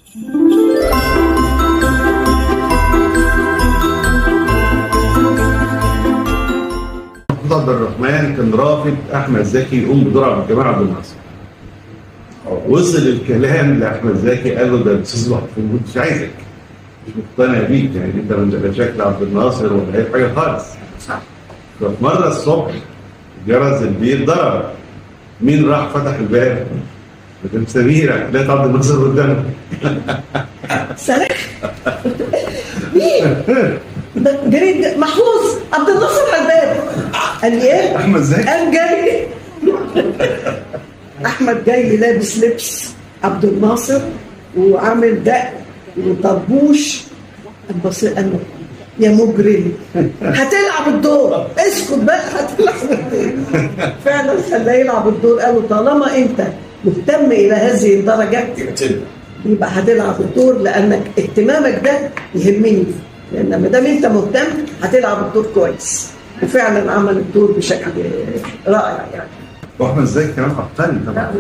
عبد الرحمن كان رافض احمد زكي يقوم بدور عبد الجمال عبد الناصر. وصل الكلام لاحمد زكي قال له ده الاستاذ محفوظ مش عايزك، مش مقتنع بيك، يعني انت لا شكل عبد الناصر ولا اي حاجه خالص. ففي مره الصبح جرس البيت ضرب، مين راح فتح الباب؟ مدام سميره، لقيت عبد الناصر قدامها. سلام. مين؟ جريد محفوظ عبد الناصر على الباب. قال لي ايه؟ احمد زكي قام جاي. احمد جاي لابس لبس عبد الناصر وعامل دق وطربوش. بص قال له يا مجرم هتلعب الدور، اسكت بقى هتلعب الدور. فعلا خلاه يلعب الدور. قالوا طالما انت مهتم الى هذه الدرجه يبقى هتلعب الدور، لانك اهتمامك ده يهمني، لان ما دام انت مهتم هتلعب الدور كويس. وفعلا عمل الدور بشكل رائع يعني. واحمد زكي كمان عبقري طبعا.